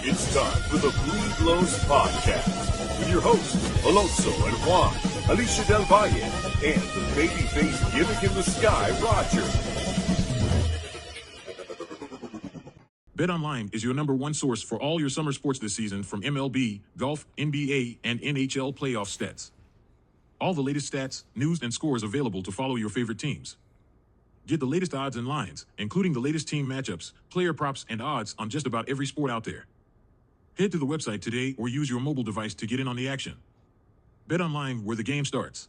It's time for the Bleed Lows Podcast with your hosts, Alonso and Juan, Alicia Del Valle, and the babyface gimmick in the sky, Roger. BetOnline is your number one source for all your summer sports this season, from MLB, golf, NBA, and NHL playoff stats. All the latest stats, news, and scores available to follow your favorite teams. Get the latest odds and lines, including the latest team matchups, player props, and odds on just about every sport out there. Head to the website today or use your mobile device to get in on the action. BetOnline, where the game starts.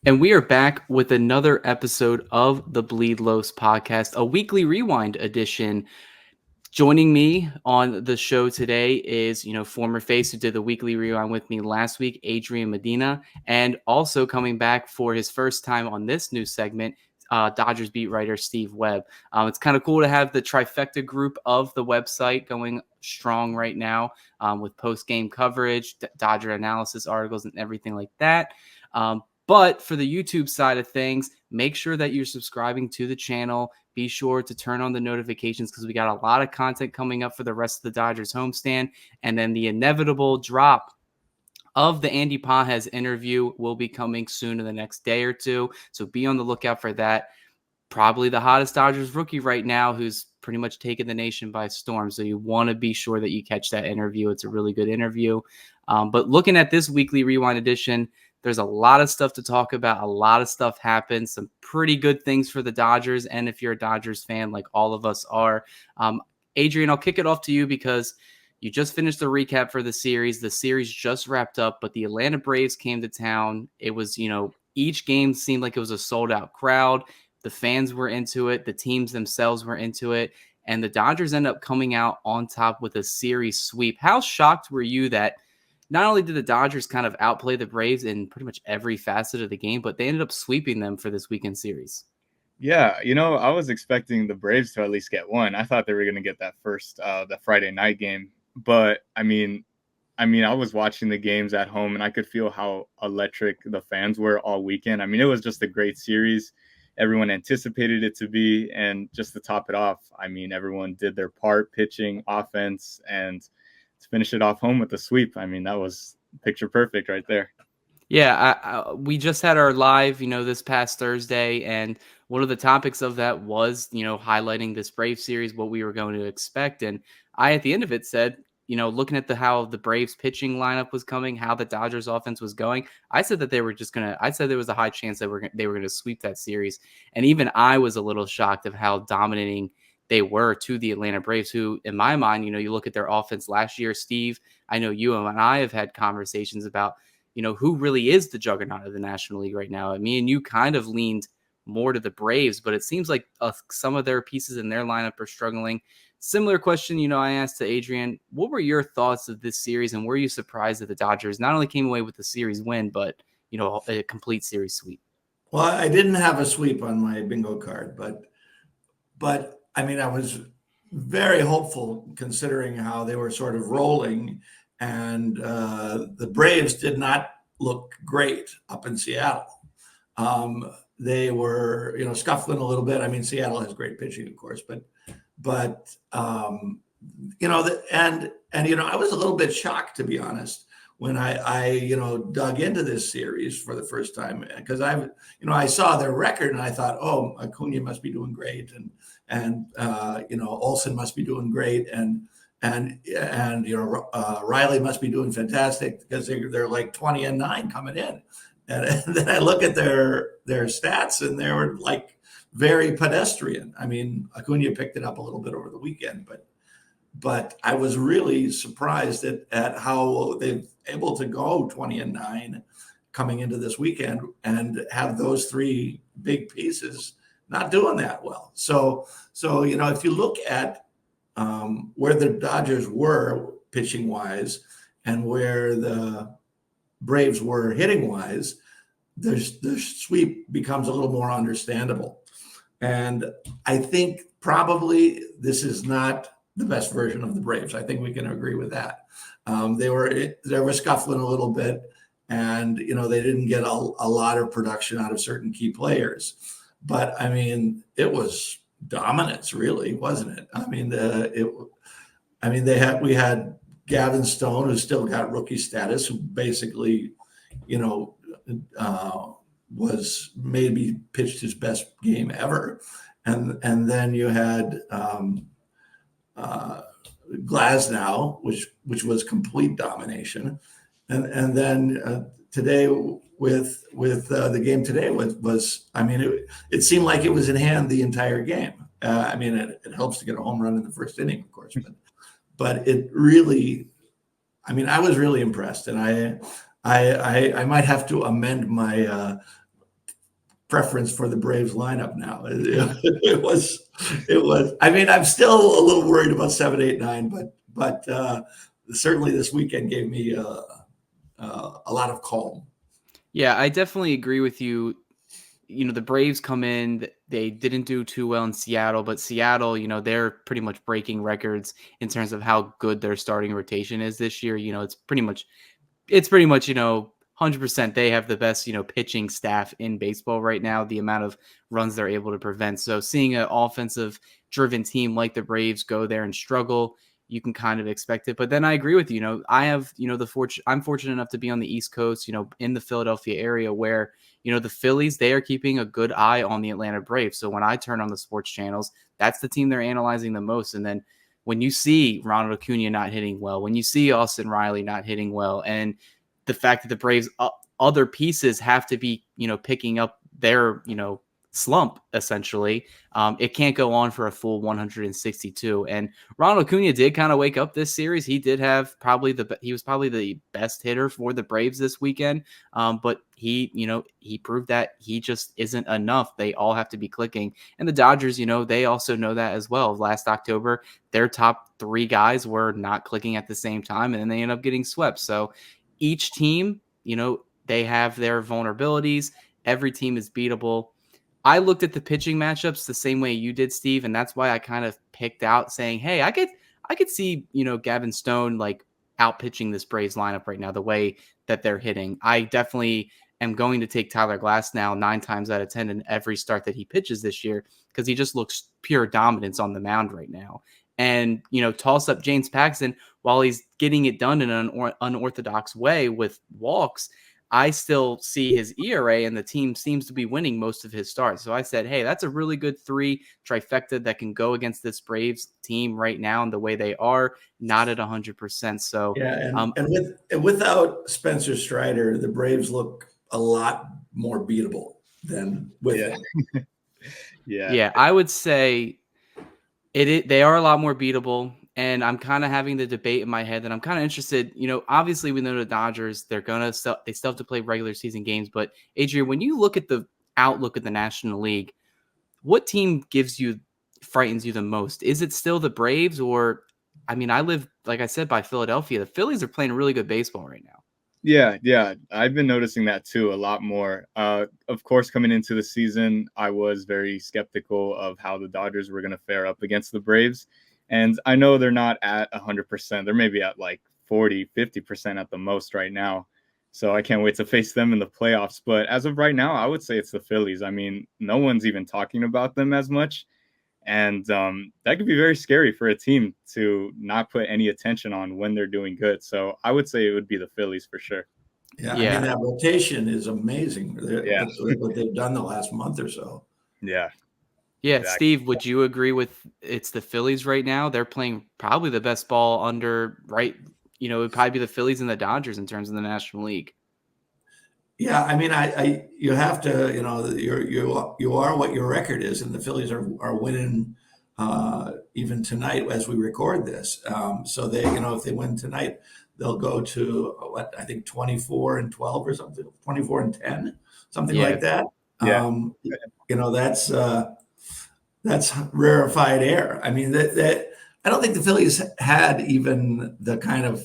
And we are back with another episode of the Bleed Lows podcast, a weekly rewind edition. Joining me on the show today is, former face who did the weekly rewind with me last week, Adrian Medina, and also coming back for his first time on this new segment, Dodgers beat writer Steve Webb. It's kind of cool to have the trifecta group of the website going strong right now with post-game coverage, Dodger analysis articles, and everything like that. But for the YouTube side of things, make sure that you're subscribing to the channel. Be sure to turn on the notifications because we got a lot of content coming up for the rest of the Dodgers homestand. And then the inevitable drop of the Andy Pages interview will be coming soon in the next day or two. So be on the lookout for that. Probably the hottest Dodgers rookie right now, who's pretty much taken the nation by storm. So you want to be sure that you catch that interview. It's a really good interview. But looking at this weekly rewind edition, there's a lot of stuff to talk about. A lot of stuff happened. Some pretty good things for the Dodgers. And if you're a Dodgers fan, like all of us are, Adrian, I'll kick it off to you because you just finished the recap for the series. The series just wrapped up, but the Atlanta Braves came to town. It was, each game seemed like it was a sold out crowd. The fans were into it. The teams themselves were into it. And the Dodgers end up coming out on top with a series sweep. How shocked were you that not only did the Dodgers kind of outplay the Braves in pretty much every facet of the game, but they ended up sweeping them for this weekend series? Yeah, I was expecting the Braves to at least get one. I thought they were going to get that first, the Friday night game. But I mean, I was watching the games at home and I could feel how electric the fans were all weekend. I mean, it was just a great series. Everyone anticipated it to be. And just to top it off, I mean, everyone did their part, pitching, offense, and to finish it off home with the sweep. I mean, that was picture perfect right there. Yeah, we just had our live, this past Thursday, and one of the topics of that was, highlighting this Braves series, what we were going to expect. And I, at the end of it, said, looking at how the Braves pitching lineup was coming, how the Dodgers offense was going, I said that I said there was a high chance that they were going to sweep that series. And even I was a little shocked of how dominating they were to the Atlanta Braves, who, in my mind, you look at their offense last year, Steve, I know you and I have had conversations about, who really is the juggernaut of the National League right now. Me and you kind of leaned more to the Braves, but it seems like some of their pieces in their lineup are struggling. Similar question, I asked to Adrian, what were your thoughts of this series, and were you surprised that the Dodgers not only came away with the series win, but, a complete series sweep? Well, I didn't have a sweep on my bingo card, but I mean, I was very hopeful considering how they were sort of rolling, and the Braves did not look great up in Seattle. They were, scuffling a little bit. I mean, Seattle has great pitching, of course, but I was a little bit shocked, to be honest, when I dug into this series for the first time, because I saw their record and I thought, oh, Acuna must be doing great, and Olsen must be doing great, and Riley must be doing fantastic because they're like 20-9 coming in, and then I look at their stats and they were like very pedestrian. I mean, Acuna picked it up a little bit over the weekend, but I was really surprised at how they're able to go 20-9 coming into this weekend and have those three big pieces not doing that well. So if you look at where the Dodgers were pitching wise and where the Braves were hitting wise, the sweep becomes a little more understandable. And I think probably this is not the best version of the Braves. I think we can agree with that. They were scuffling a little bit, and they didn't get a lot of production out of certain key players. but I mean, it was dominance, really, wasn't it? I mean, we had Gavin Stone, who still got rookie status, who basically, you know, was maybe pitched his best game ever, and then you had Glasnow, which was complete domination, and then today with the game today was I mean, it seemed like it was in hand the entire game. I mean, it helps to get a home run in the first inning, of course, but it really, I mean, I was really impressed, and I might have to amend my preference for the Braves lineup now. It was. I mean, I'm still a little worried about 7, 8, 9, but certainly this weekend gave me a lot of calm. Yeah, I definitely agree with you. You know, the Braves come in, they didn't do too well in Seattle, but Seattle, you know, they're pretty much breaking records in terms of how good their starting rotation is this year. You know, it's pretty much, you know, 100% they have the best, you know, pitching staff in baseball right now, the amount of runs they're able to prevent. So seeing an offensive driven team like the Braves go there and struggle, you can kind of expect it. But then I agree with you. You know, I have, you know, I'm fortunate enough to be on the East Coast, you know, in the Philadelphia area where, you know, the Phillies, they are keeping a good eye on the Atlanta Braves. So when I turn on the sports channels, that's the team they're analyzing the most. And then when you see Ronald Acuna not hitting well, when you see Austin Riley not hitting well, and the fact that the Braves other pieces have to be, you know, picking up their, you know, slump essentially. It can't go on for a full 162. And Ronald Acuna did kind of wake up this series. He did have he was probably the best hitter for the Braves this weekend. But he, you know, he proved that he just isn't enough. They all have to be clicking. And the Dodgers, you know, they also know that as well. Last October, their top 3 guys were not clicking at the same time, and then they end up getting swept. So each team, you know, they have their vulnerabilities. Every team is beatable. I looked at the pitching matchups the same way you did, Steve, and that's why I kind of picked out saying, hey, I could see, you know, Gavin Stone like out pitching this Braves lineup right now, the way that they're hitting. I definitely am going to take Tyler Glasnow 9 times out of 10 in every start that he pitches this year, because he just looks pure dominance on the mound right now. And, you know, toss up James Paxton while he's getting it done in an unorthodox way with walks. I still see his ERA, and the team seems to be winning most of his starts. So I said, hey, that's a really good 3 trifecta that can go against this Braves team right now and the way they are, not at 100%. So yeah, and without Spencer Strider, the Braves look a lot more beatable than with him. Yeah, I would say they are a lot more beatable. And I'm kind of having the debate in my head that I'm kind of interested. You know, obviously we know the Dodgers, they still have to play regular season games. But Adrian, when you look at the outlook of the National League, what team frightens you the most? Is it still the Braves? Or, I mean, I live, like I said, by Philadelphia. The Phillies are playing really good baseball right now. Yeah. I've been noticing that too a lot more. Of course, coming into the season, I was very skeptical of how the Dodgers were going to fare up against the Braves. And I know they're not at 100%. They're maybe at like 40, 50% at the most right now. So I can't wait to face them in the playoffs. But as of right now, I would say it's the Phillies. I mean, no one's even talking about them as much. And that could be very scary for a team to not put any attention on when they're doing good. So I would say it would be the Phillies for sure. Yeah. I mean, that rotation is amazing. What they've done the last month or so. Yeah. Yeah, exactly. Steve, would you agree with it's the Phillies right now? They're playing probably the best ball under, right? You know, it would probably be the Phillies and the Dodgers in terms of the National League. Yeah, I mean, you have to, you know, you are what your record is, and the Phillies are winning even tonight as we record this. So they, you know, if they win tonight, they'll go to what I think 24-12 or something, 24-10, something like that. Yeah. You know, that's rarefied air. I mean, that I don't think the Phillies had even the kind of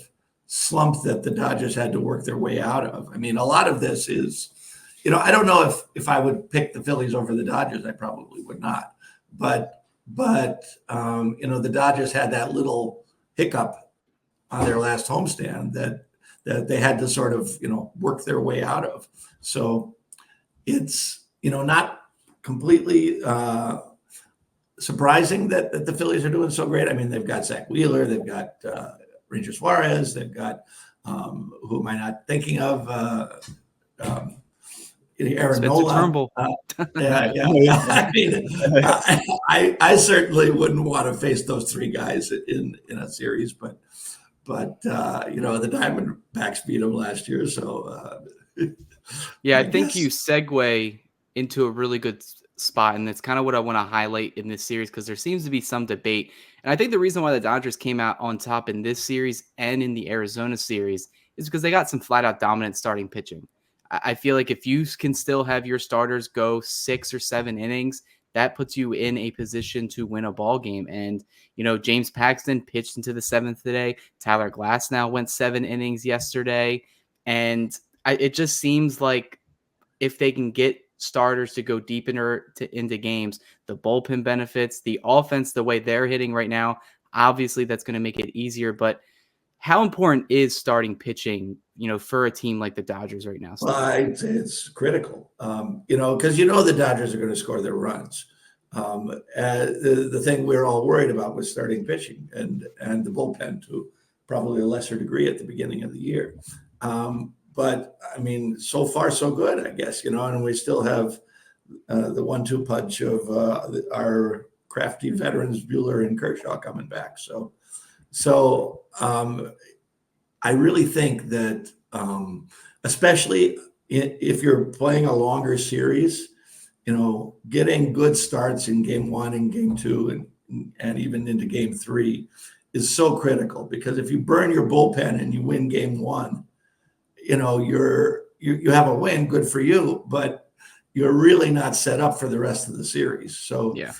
slump that the Dodgers had to work their way out of. I mean, a lot of this is, you know, I don't know if I would pick the Phillies over the Dodgers. I probably would not. But you know, the Dodgers had that little hiccup on their last homestand that they had to sort of, you know, work their way out of. So it's, you know, not completely surprising that the Phillies are doing so great. I mean, they've got Zach Wheeler, they've got Ranger Suarez, they've got who am I not thinking of? Aaron Spencer Nola. Turnbull. Yeah. I mean, I certainly wouldn't want to face those three guys in a series, but the Diamondbacks beat them last year, so yeah, I think you segue into a really good spot, and that's kind of what I want to highlight in this series because there seems to be some debate, and I think the reason why the Dodgers came out on top in this series and in the Arizona series is because they got some flat out dominant starting pitching. I feel like if you can still have your starters go 6 or 7 innings, that puts you in a position to win a ball game. And, James Paxton pitched into the 7th today. Tyler Glasnow went 7 innings yesterday. And it just seems like if they can get starters to go deep into games, the bullpen benefits, the offense, the way they're hitting right now, obviously that's going to make it easier. But how important is starting pitching, for a team like the Dodgers right now? Well, I'd say it's critical, because the Dodgers are going to score their runs. The thing we're all worried about was starting pitching and the bullpen to probably a lesser degree at the beginning of the year. But I mean, so far so good, I guess, and we still have the 1-2 punch of our crafty veterans, Buehler and Kershaw, coming back. So I really think that, especially if you're playing a longer series, getting good starts in game 1 and game 2 and even into game 3 is so critical, because if you burn your bullpen and you win game 1, you have a win, good for you, but you're really not set up for the rest of the series. So, yeah.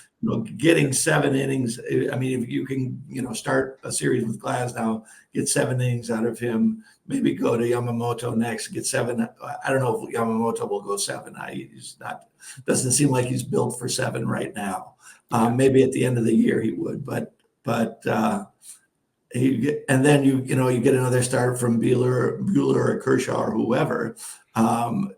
Getting 7 innings, I mean, if you can, start a series with Glasnow, get 7 innings out of him, maybe go to Yamamoto next, get 7. I don't know if Yamamoto will go 7. He's not, doesn't seem like he's built for 7 right now. Maybe at the end of the year he would, but and then you get another start from Buehler or Kershaw or whoever, then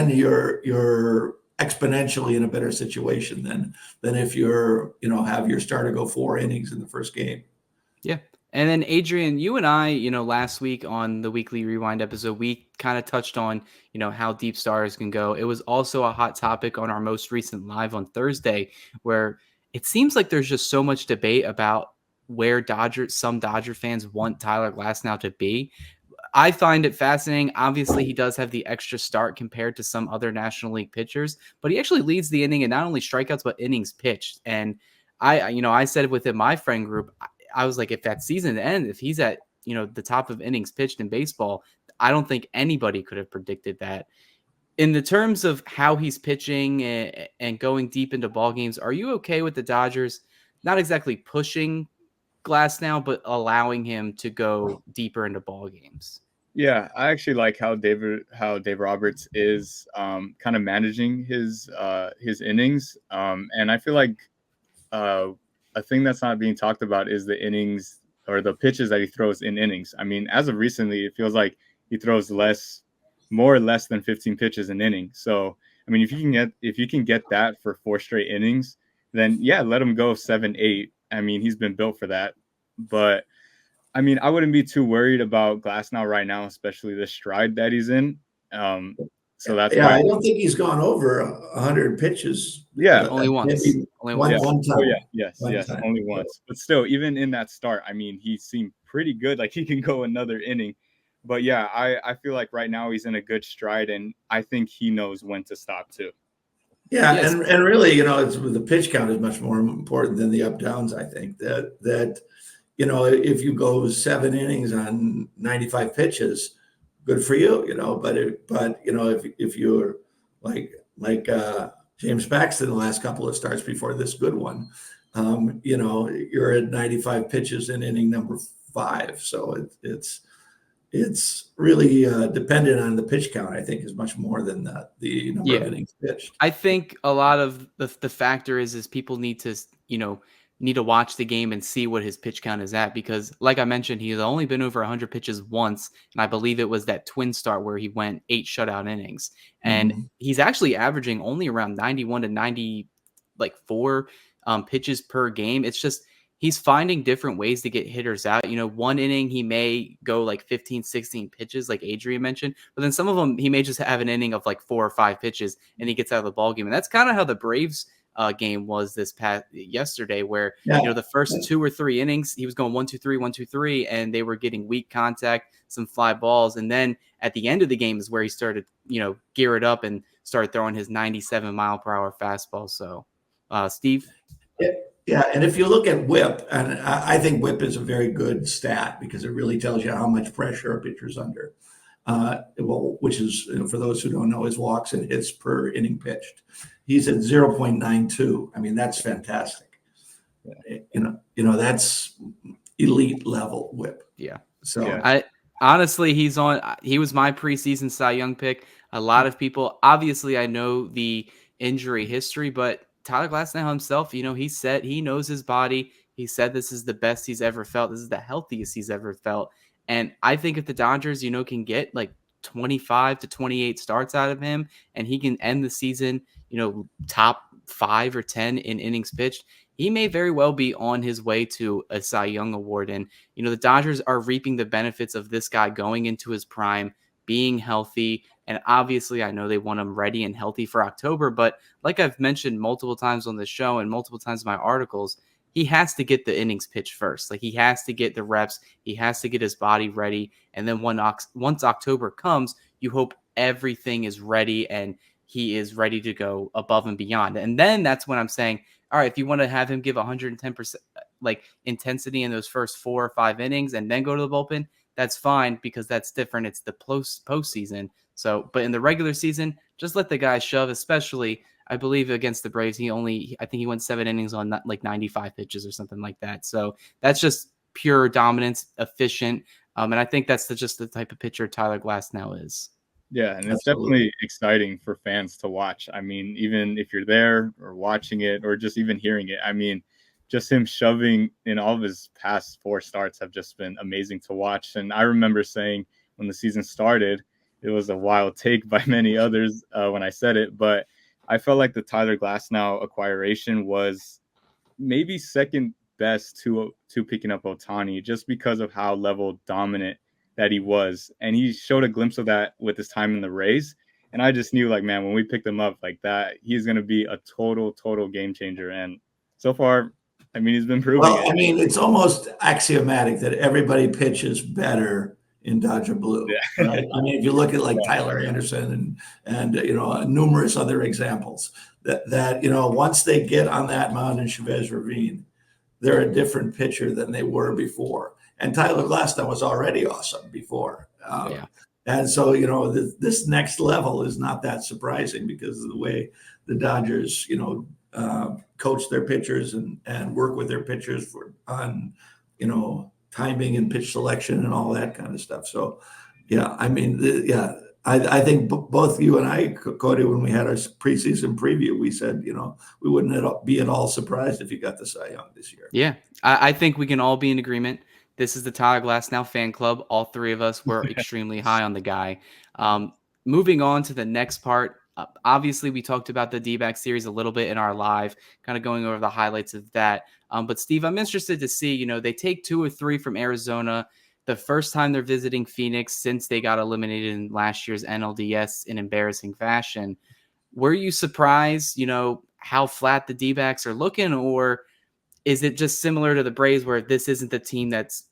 you're exponentially in a better situation than if you're have your starter go 4 innings in the first game. Yeah. And then Adrian, you and I, last week on the Weekly Rewind episode, we kind of touched on, how deep stars can go. It was also a hot topic on our most recent live on Thursday, where it seems like there's just so much debate about where some Dodger fans want Tyler Glasnow to be. I find it fascinating. Obviously, he does have the extra start compared to some other National League pitchers, but he actually leads the inning in not only strikeouts, but innings pitched. And I said within my friend group, I was like, if that season ends, if he's at, the top of innings pitched in baseball, I don't think anybody could have predicted that. In the terms of how he's pitching and going deep into ball games, are you okay with the Dodgers not exactly pushing Glasnow, but allowing him to go deeper into ball games? Yeah, I actually like how Dave Roberts is kind of managing his innings, and I feel like a thing that's not being talked about is the innings or the pitches that he throws in innings. I mean, as of recently, it feels like he throws more or less than 15 pitches an inning. So, I mean, if you can get that for 4 straight innings, then yeah, let him go 7, 8. I mean, he's been built for that. But I mean, I wouldn't be too worried about Glasnow right now, especially the stride that he's in. So that's why I don't think he's gone over 100 pitches. Yeah, only once. One time. Oh yeah, yes, time. only once. But still, even in that start, I mean, he seemed pretty good. Like he can go another inning. But yeah, I feel like right now he's in a good stride, and I think he knows when to stop too. Yeah, yes. and really, it's the pitch count is much more important than the up downs. I think that if you go 7 innings on 95 pitches, good for you, But if you're like James Paxton the last couple of starts before this good one, you're at 95 pitches in inning number 5. So it's really dependent on the pitch count. I think is much more than the number of innings pitched. I think a lot of the factor is people need to need to watch the game and see what his pitch count is at, because like I mentioned, he's only been over 100 pitches once, and I believe it was that twin start where he went 8 shutout innings, and Mhm. he's actually averaging only around 91 to 90 like 4 pitches per game. It's just he's finding different ways to get hitters out. One inning he may go like 15, 16 pitches, like Adrian mentioned, but then some of them he may just have an inning of like 4 or 5 pitches and he gets out of the ball game. And that's kind of how the Braves game was this past yesterday, where Yeah. the first 2 or 3 innings he was going 1-2-3, 1-2-3, and they were getting weak contact, some fly balls, and then at the end of the game is where he started gear it up and started throwing his 97-mile-per-hour fastball. So, Steve. Yeah, yeah, and if you look at WHIP, and I think WHIP is a very good stat because it really tells you how much pressure a pitcher's under. Which is, for those who don't know, is walks and hits per inning pitched. He's at 0.92. I mean, that's fantastic. That's elite level WHIP. Yeah. So I honestly, he was my preseason Cy Young pick. A lot of people, obviously, I know the injury history, but Tyler Glasnow himself, he said he knows his body. He said this is the best he's ever felt. This is the healthiest he's ever felt. And I think if the Dodgers, can get like 25 to 28 starts out of him and he can end the season, top 5 or 10 in innings pitched, he may very well be on his way to a Cy Young award. And, the Dodgers are reaping the benefits of this guy going into his prime, being healthy. And obviously, I know they want him ready and healthy for October. But like I've mentioned multiple times on the show and multiple times in my articles, he has to get the innings pitched first. Like, he has to get the reps. He has to get his body ready. And then once October comes, you hope everything is ready and he is ready to go above and beyond. And then that's when I'm saying, all right, if you want to have him give 110% like intensity in those first 4 or 5 innings and then go to the bullpen, that's fine, because that's different. It's the postseason. So, but in the regular season, just let the guy shove, especially I believe against the Braves. I think he went 7 innings on like 95 pitches or something like that. So that's just pure dominance, efficient. And I think that's just the type of pitcher Tyler Glasnow is. Yeah, and it's Absolutely. definitely exciting for fans to watch. I mean, even if you're there or watching it or just even hearing it, I mean, just him shoving in all of his past 4 starts have just been amazing to watch. And I remember saying when the season started, it was a wild take by many others when I said it, but I felt like the Tyler Glasnow acquiration was maybe second best to picking up Ohtani, just because of how level dominant that he was. And he showed a glimpse of that with his time in the Rays. And I just knew, like, man, when we picked him up like that, he's going to be a total game changer. And so far, I mean, he's been proving Well, it. I mean, it's almost axiomatic that everybody pitches better in Dodger blue, Yeah. right? I mean, if you look at like Tyler Anderson and numerous other examples that once they get on that mound in Chavez Ravine, they're a different pitcher than they were before. And Tyler Glasnow was already awesome before. Yeah. And so, this next level is not that surprising because of the way the Dodgers, coach their pitchers and work with their pitchers on timing and pitch selection and all that kind of stuff. So, yeah, I mean, I think both you and I, Cody, when we had our preseason preview, we said, we wouldn't be at all surprised if you got the Cy Young this year. Yeah, I think we can all be in agreement. This is the Tyler Glasnow fan club. All 3 of us were extremely high on the guy. Moving on to the next part, obviously we talked about the D-back series a little bit in our live, kind of going over the highlights of that. But Steve, I'm interested to see, they take 2 or 3 from Arizona. The first time they're visiting Phoenix since they got eliminated in last year's NLDS in embarrassing fashion. Were you surprised, how flat the D-backs are looking, or is it just similar to the Braves where this isn't the team that's,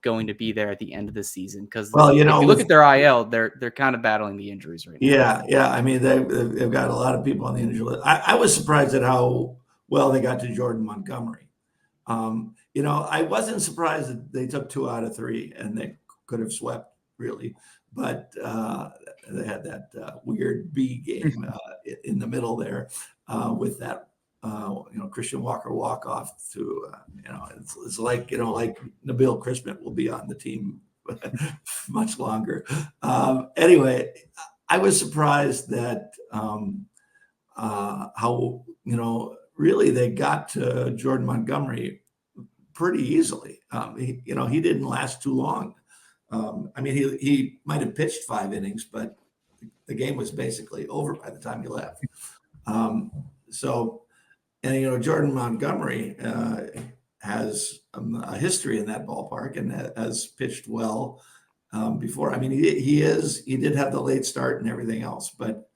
going to be there at the end of the season? Because Well, if you look at their IL, they're kind of battling the injuries right now. Yeah. I mean, they've got a lot of people on the injury list. I was surprised at how well they got to Jordan Montgomery. I wasn't surprised that they took 2 out of 3 and they could have swept, really. But they had that weird B game in the middle there with that Christian Walker walk off to it's like like Nabil Crispin will be on the team much longer. Anyway, I was surprised that how really they got to Jordan Montgomery pretty easily. He didn't last too long. I mean, he might have pitched 5 innings, but the game was basically over by the time he left. And Jordan Montgomery has a history in that ballpark and has pitched well before. I mean, he did have the late start and everything else, but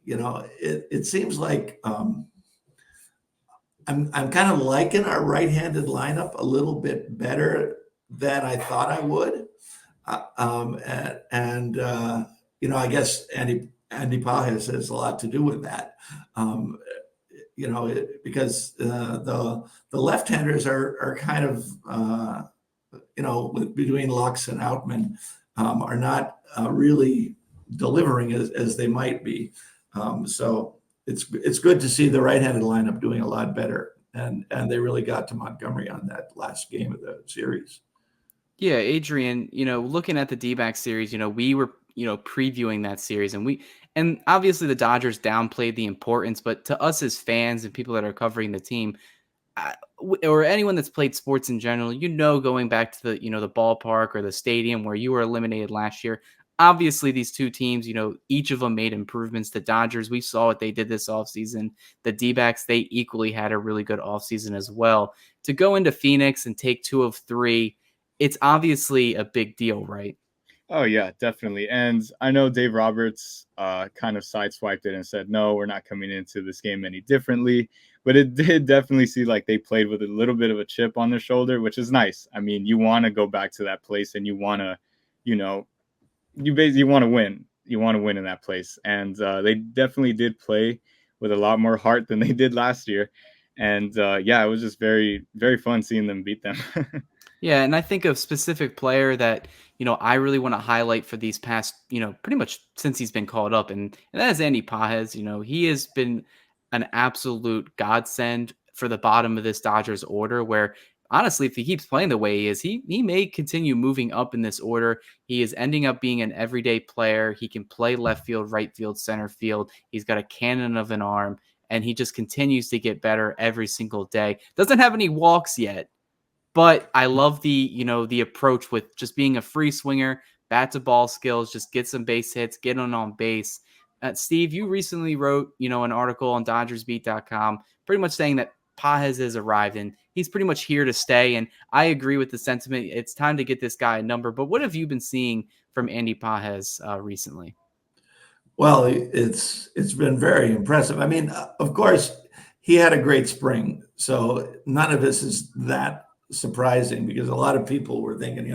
it seems like I'm kind of liking our right-handed lineup a little bit better than I thought I would. I guess Andy Pages has a lot to do with that. Because the left-handers are kind of, between Lux and Outman, are not really delivering as they might be. So it's good to see the right-handed lineup doing a lot better, and they really got to Montgomery on that last game of the series. Yeah, Adrian, looking at the D-backs series, we were, previewing that series, and obviously the Dodgers downplayed the importance, but to us as fans and people that are covering the team, or anyone that's played sports in general, going back to the, the ballpark or the stadium where you were eliminated last year, obviously these two teams, each of them made improvements. The Dodgers, we saw what they did this offseason. The D-backs, they equally had a really good offseason as well. To go into Phoenix and take 2 of 3, it's obviously a big deal, right? Oh, yeah, definitely. And I know Dave Roberts kind of sideswiped it and said, no, we're not coming into this game any differently. But it did definitely see like they played with a little bit of a chip on their shoulder, which is nice. I mean, you want to go back to that place and you want to, you basically want to win. You want to win in that place. And they definitely did play with a lot more heart than they did last year. And it was just very, very fun seeing them beat them. Yeah, and I think of specific player that, I really want to highlight for these past, pretty much since he's been called up, and that is Andy Pages. He has been an absolute godsend for the bottom of this Dodgers order, where honestly, if he keeps playing the way he is, he may continue moving up in this order. He is ending up being an everyday player. He can play left field, right field, center field. He's got a cannon of an arm, and he just continues to get better every single day. Doesn't have any walks yet, but I love the approach with just being a free swinger, bat to ball skills, just get some base hits, get on base. Steve, you recently wrote, an article on DodgersBeat.com pretty much saying that Pages has arrived and he's pretty much here to stay. And I agree with the sentiment. It's time to get this guy a number. But what have you been seeing from Andy Pages recently? Well, it's been very impressive. I mean, of course, he had a great spring, so none of this is that surprising because a lot of people were thinking,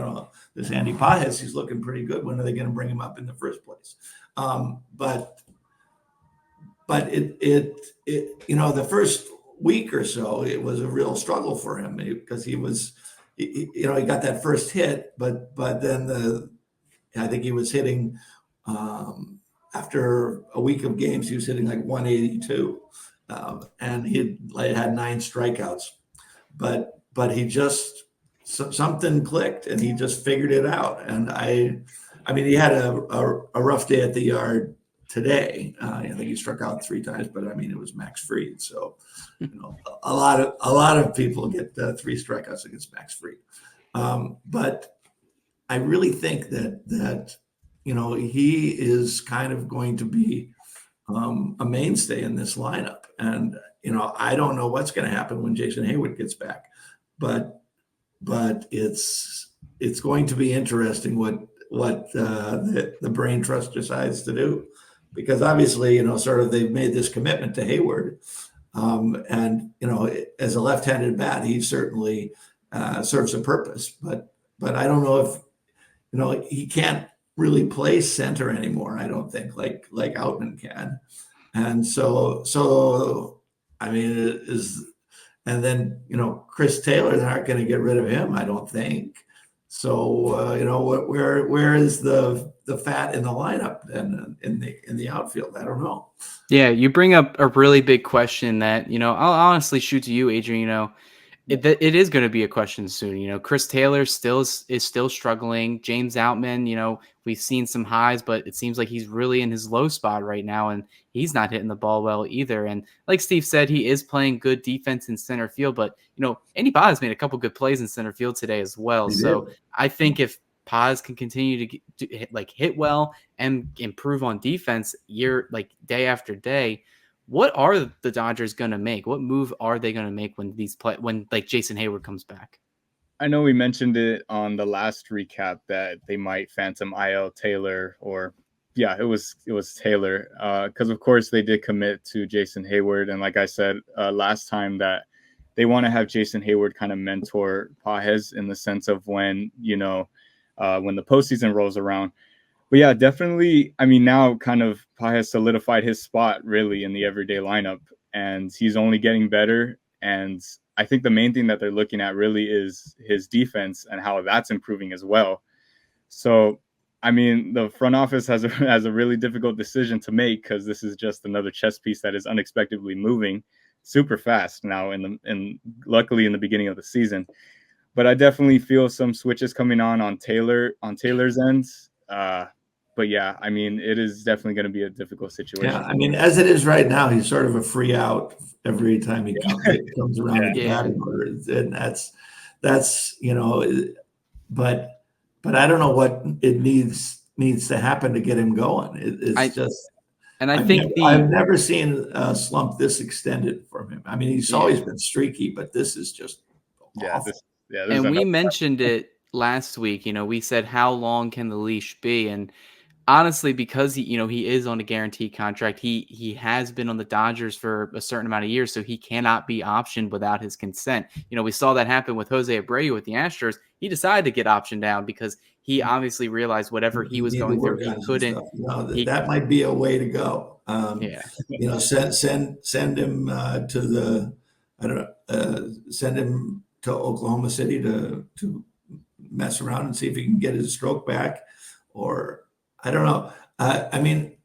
this Andy Pages, he's looking pretty good. When are they going to bring him up in the first place? But it the first week or so, it was a real struggle for him because he got that first hit, but then I think he was hitting after a week of games, he was hitting like 182, and he had 9 strikeouts, but he just something clicked and he just figured it out. And I mean, he had a rough day at the yard today. I think he struck out 3 times, but I mean, it was Max Fried. So, a lot of people get 3 strikeouts against Max Fried. But I really think that he is kind of going to be a mainstay in this lineup. And, I don't know what's going to happen when Jason Hayward gets back, but it's going to be interesting what the brain trust decides to do, because obviously, sort of they've made this commitment to Hayward. And, as a left-handed bat, he certainly serves a purpose, but I don't know if, he can't really play center anymore. I don't think like Outman can. And so, I mean, and then, Chris Taylor, they're not going to get rid of him, I don't think. So, where is the fat in the lineup then in the outfield? I don't know. Yeah, you bring up a really big question that, I'll honestly shoot to you, Adrian. It is going to be a question soon. Chris Taylor is still struggling. James Outman, we've seen some highs, but it seems like he's really in his low spot right now, and he's not hitting the ball well either. And like Steve said, he is playing good defense in center field, but Andy Paz made a couple good plays in center field today as well. He So did. I think if Paz can continue to hit well and improve on defense day after day, what are the Dodgers going to make? What move are they going to make when Jason Hayward comes back? I know we mentioned it on the last recap that they might phantom IL Taylor, or yeah, it was Taylor, because of course they did commit to Jason Hayward, and like I said last time, that they want to have Jason Hayward kind of mentor Pages in the sense of when when the postseason rolls around. But yeah, definitely. I mean, now kind of Pages solidified his spot really in the everyday lineup, and he's only getting better. And I think the main thing that they're looking at really is his defense and how that's improving as well. So, I mean, the front office has a really difficult decision to make, because this is just another chess piece that is unexpectedly moving super fast now luckily in the beginning of the season. But I definitely feel some switches coming on Taylor's end. But yeah, I mean, it is definitely going to be a difficult situation. Yeah, I mean, as it is right now, he's sort of a free out every time he comes around in the batting order, and that's but I don't know what it needs to happen to get him going. I've never seen a slump this extended from him. I mean, he's always been streaky, but this is just awful. And we mentioned it last week. We said, how long can the leash be? And honestly, because he is on a guaranteed contract, he has been on the Dodgers for a certain amount of years, so he cannot be optioned without his consent. We saw that happen with Jose Abreu with the Astros. He decided to get optioned down because he obviously realized whatever he was going through, he couldn't. That might be a way to go. Send him to the send him to Oklahoma City to mess around and see if he can get his stroke back, or I don't know. Outman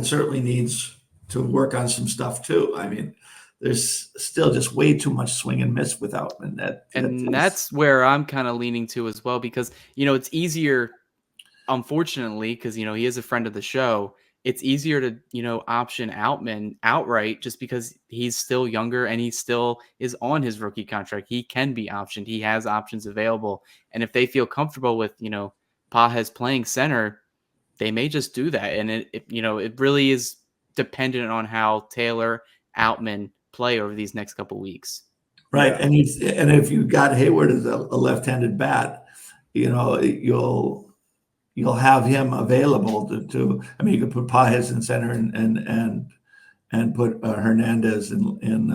certainly needs to work on some stuff too. I mean, there's still just way too much swing and miss with Outman. That's where I'm kind of leaning to as well, because, it's easier, unfortunately, because, he is a friend of the show. It's easier to, option Outman outright just because he's still younger and he still is on his rookie contract. He can be optioned. He has options available. And if they feel comfortable with, Pages playing center, they may just do that. And it really is dependent on how Taylor, Outman play over these next couple weeks. Right. Yeah. And if you got Hayward as a left-handed bat, you'll have him available to you could put Pages in center and put Hernandez in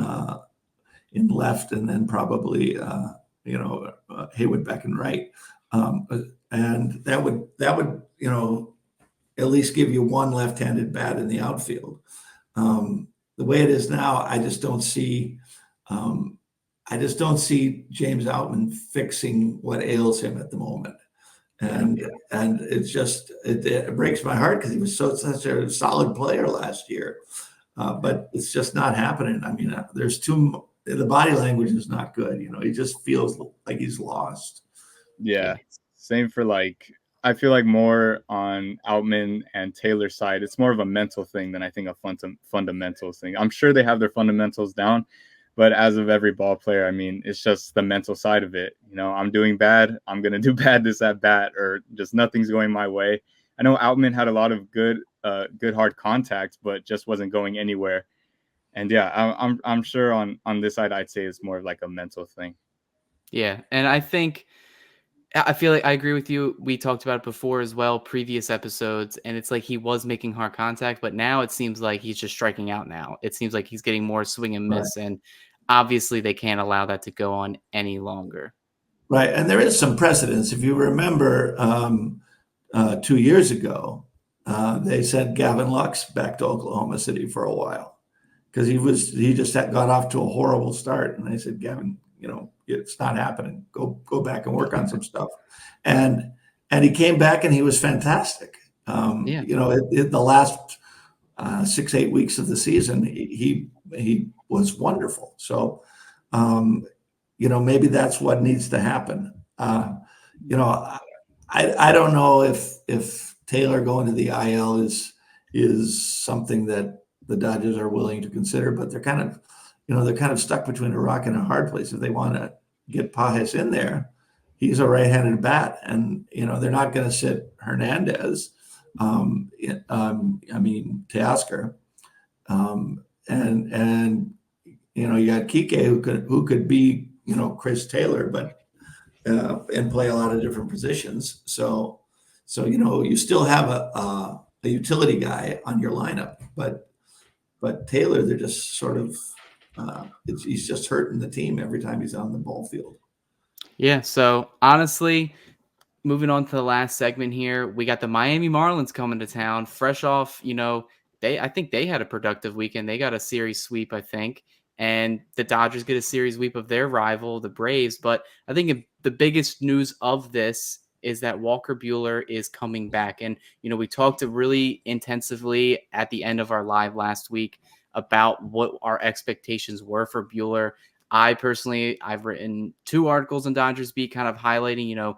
left, and then probably Hayward back and right. And that would at least give you one left-handed bat in the outfield. The way it is now, I just don't see James Outman fixing what ails him at the moment. And it breaks my heart, because he was such a solid player last year, but it's just not happening. I mean, the body language is not good. He just feels like he's lost. Yeah, same for I feel like more on Outman and Taylor's side, it's more of a mental thing than I think a fundamentals thing. I'm sure they have their fundamentals down, but as of every ball player, I mean, it's just the mental side of it. I'm doing bad, I'm going to do bad this at bat, or just nothing's going my way. I know Outman had a lot of good hard contact, but just wasn't going anywhere. And yeah, I'm sure on this side, I'd say it's more of like a mental thing. Yeah, and I feel like I agree with you. We talked about it before as well, previous episodes, and it's like he was making hard contact, but now it seems like he's just striking out now. It seems like he's getting more swing and miss, right. And obviously they can't allow that to go on any longer. Right, and there is some precedence. If you remember 2 years ago, they sent Gavin Lux back to Oklahoma City for a while, because he just got off to a horrible start, and they said, Gavin, it's not happening. Go back and work on some stuff. And he came back and he was fantastic. The last, 6-8 weeks of the season, he was wonderful. So, maybe that's what needs to happen. I don't know if Taylor going to the IL is something that the Dodgers are willing to consider, but they're kind of stuck between a rock and a hard place. If they want to get Pages in there, he's a right-handed bat, and they're not going to sit Hernandez. Teoscar, and you got Kike who could be Chris Taylor, but and play a lot of different positions. So you still have a utility guy on your lineup, but Taylor, they're just sort of he's just hurting the team every time he's on the ball field. Yeah. So honestly, moving on to the last segment here, we got the Miami Marlins coming to town, fresh off. I think they had a productive weekend. They got a series sweep, I think, and the Dodgers get a series sweep of their rival, the Braves. But I think the biggest news of this is that Walker Buehler is coming back, and we talked really intensively at the end of our live last week about what our expectations were for Buehler. I've written 2 articles on Dodgers Beat, kind of highlighting,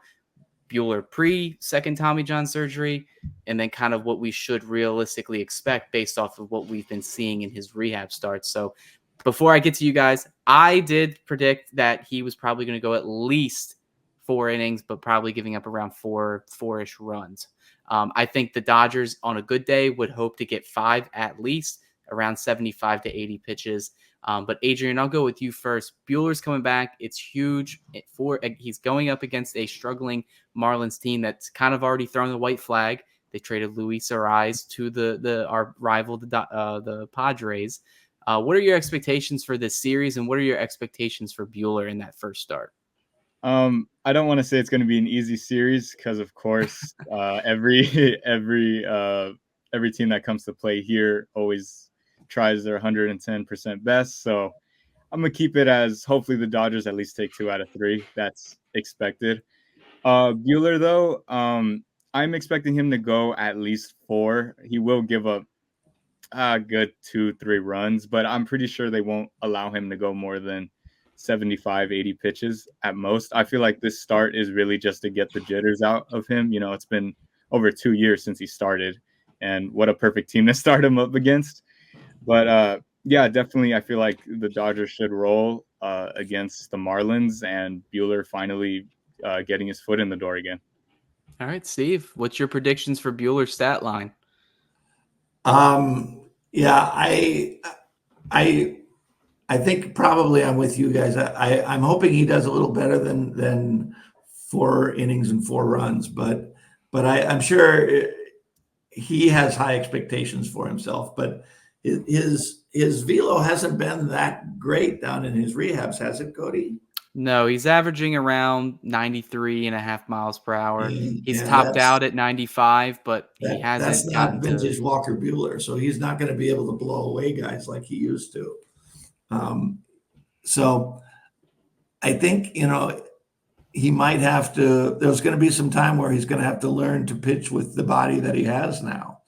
Buehler pre-second Tommy John surgery, and then kind of what we should realistically expect based off of what we've been seeing in his rehab starts. So before I get to you guys, I did predict that he was probably going to go at least 4 innings, but probably giving up around 4-ish runs. I think the Dodgers on a good day would hope to get 5 at least, around 75 to 80 pitches. But Adrian, I'll go with you first. Buehler's coming back. It's huge. He's going up against a struggling Marlins team that's kind of already thrown the white flag. They traded Luis Ariz to our rival, the Padres. What are your expectations for this series, and what are your expectations for Buehler in that first start? I don't want to say it's going to be an easy series because, of course, every team that comes to play here always tries their 110% best. So I'm going to keep it as hopefully the Dodgers at least take 2 out of 3. That's expected. Buehler, though, I'm expecting him to go at least 4. He will give up a good 2-3 runs, but I'm pretty sure they won't allow him to go more than 75, 80 pitches at most. I feel like this start is really just to get the jitters out of him. It's been over 2 years since he started, and what a perfect team to start him up against. But yeah, definitely, I feel like the Dodgers should roll against the Marlins, and Buehler finally getting his foot in the door again. All right, Steve, what's your predictions for Buehler's stat line? Yeah, I think probably I'm with you guys. I'm hoping he does a little better than 4 innings and 4 runs, but I'm sure he has high expectations for himself. But his velo hasn't been that great down in his rehabs, has it, Cody? No, he's averaging around 93.5 miles per hour. He's Yeah, topped out at 95, but he hasn't. That's not vintage Walker Buehler, so he's not going to be able to blow away guys like he used to. So I think, he might have to, there's going to be some time where he's going to have to learn to pitch with the body that he has now.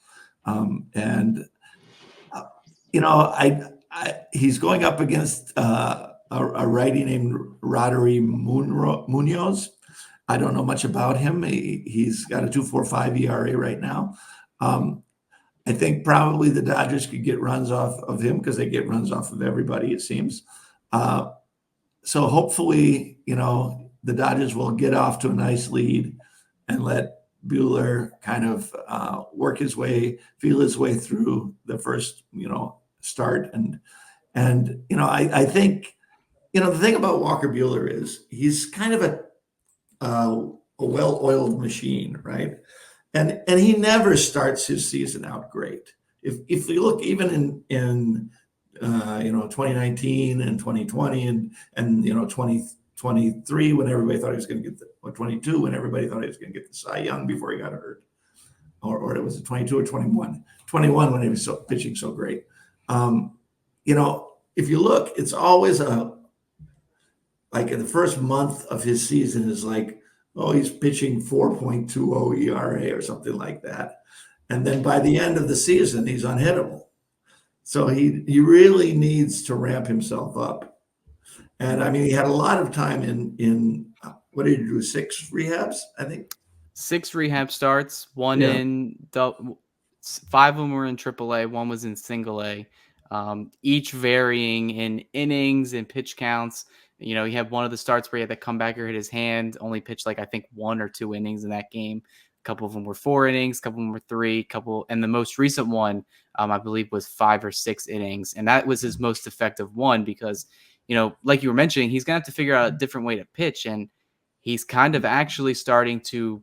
He's going up against a righty named Roddery Munoz. I don't know much about him. He's got a 2.45 ERA right now. I think probably the Dodgers could get runs off of him because they get runs off of everybody, it seems. So hopefully, the Dodgers will get off to a nice lead and let Buehler kind of feel his way through the first, start. And I think, the thing about Walker Buehler is he's kind of a well-oiled machine, right? And he never starts his season out great. If you look even in 2019 and 2020 and 2023 when everybody thought he was going to get 22 when everybody thought he was going to get the Cy Young before he got hurt, or it was 22 or 21 when he was pitching so great. If you look, it's always like in the first month of his season is like, oh, he's pitching 4.20 ERA or something like that. And then by the end of the season, he's unhittable. So he really needs to ramp himself up. And I mean, he had a lot of time in what did he do? 6 rehabs, I think. 6 rehab starts, one Yeah. in 5 of them were in AAA, one was in single A, each varying in innings and pitch counts. You know, he had one of the starts where he had the comebacker hit his hand, only pitched like I think 1 or 2 innings in that game. A couple of them were 4 innings, a couple of them were 3, and the most recent one, I believe, was 5 or 6 innings, and that was his most effective one because, you know, like you were mentioning, he's gonna have to figure out a different way to pitch, and he's kind of actually starting to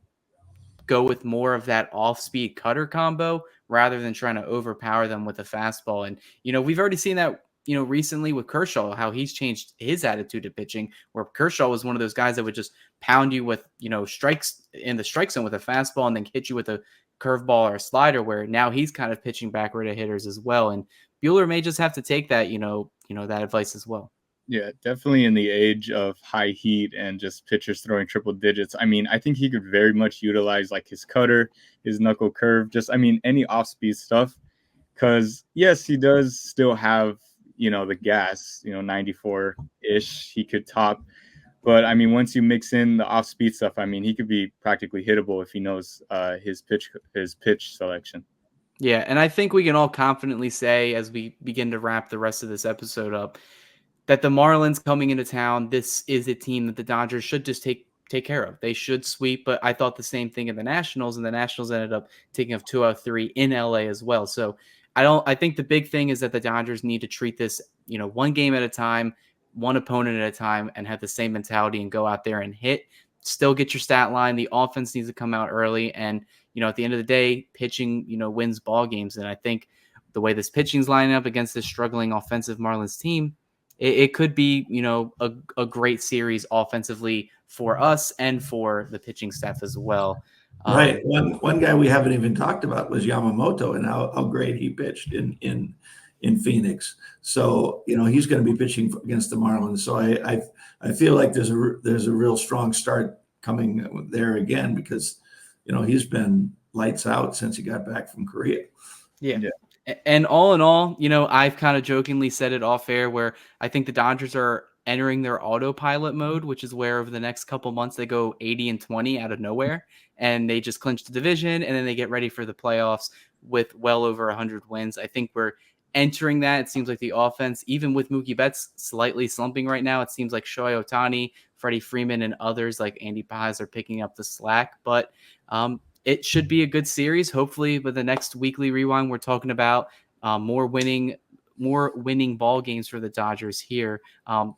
go with more of that off-speed cutter combo rather than trying to overpower them with a fastball. And, you know, we've already seen that, you know, recently with Kershaw, how he's changed his attitude to pitching, where Kershaw was one of those guys that would just pound you with, you know, strikes in the strike zone with a fastball and then hit you with a curveball or a slider, where now he's kind of pitching backward at hitters as well. And Buehler may just have to take that, that advice as well. Yeah, definitely in the age of high heat and just pitchers throwing triple digits. I mean, I think he could very much utilize like his cutter, his knuckle curve, any off-speed stuff. Because, yes, he does still have, the gas, 94-ish he could top. But, I mean, once you mix in the off-speed stuff, I mean, he could be practically hittable if he knows his pitch selection. Yeah, and I think we can all confidently say as we begin to wrap the rest of this episode up that the Marlins coming into town, this is a team that the Dodgers should just take care of. They should sweep, but I thought the same thing of the Nationals, and the Nationals ended up taking off 2 out of 3 in LA as well. So I think the big thing is that the Dodgers need to treat this, one game at a time, one opponent at a time, and have the same mentality and go out there and hit. Still get your stat line. The offense needs to come out early, and at the end of the day, pitching, wins ball games. And I think the way this pitching's lining up against this struggling offensive Marlins team, it could be, a great series offensively for us and for the pitching staff as well. Right. One guy we haven't even talked about was Yamamoto and how great he pitched in Phoenix. So, he's going to be pitching against the Marlins. So I feel like there's a real strong start coming there again because, he's been lights out since he got back from Korea. Yeah. And all in all, I've kind of jokingly said it off air where I think the Dodgers are entering their autopilot mode, which is where over the next couple months they go 80-20 out of nowhere and they just clinch the division and then they get ready for the playoffs with well over 100 wins. I think we're entering that. It seems like the offense, even with Mookie Betts slightly slumping right now, it seems like Shohei Ohtani, Freddie Freeman, and others like Andy Paz are picking up the slack. But it should be a good series. Hopefully, with the next weekly rewind, we're talking about more winning ball games for the Dodgers here.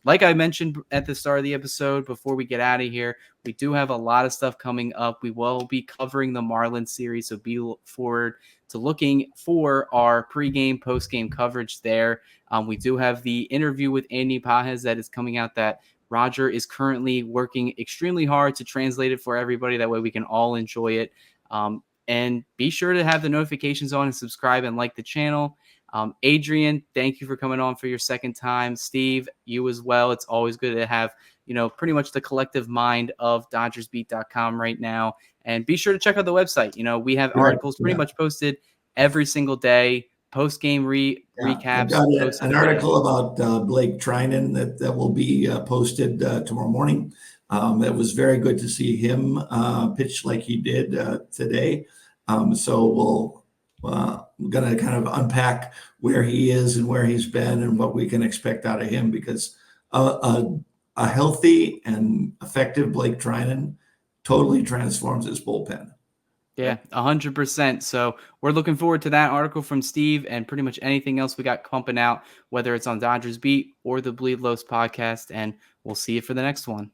Like I mentioned at the start of the episode, before we get out of here, we do have a lot of stuff coming up. We will be covering the Marlins series, so be forward to looking for our pregame, postgame coverage there. We do have the interview with Andy Pajes that is coming out that Roger is currently working extremely hard to translate it for everybody. That way we can all enjoy it. And be sure to have the notifications on and subscribe and like the channel. Adrian, thank you for coming on for your second time. Steve, you as well. It's always good to have, pretty much the collective mind of DodgersBeat.com right now. And be sure to check out the website. We have articles pretty much posted every single day, post-game recaps. I've got an article about Blake Trinan that will be posted tomorrow morning. It was very good to see him pitch like he did today. So we're going to kind of unpack where he is and where he's been and what we can expect out of him because a healthy and effective Blake Trinan totally transforms his bullpen. Yeah, 100%. So we're looking forward to that article from Steve and pretty much anything else we got pumping out, whether it's on Dodgers Beat or the Bleed Los podcast. And we'll see you for the next one.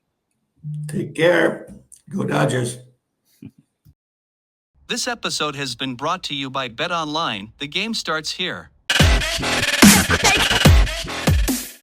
Take care. Go Dodgers. This episode has been brought to you by BetOnline. The game starts here.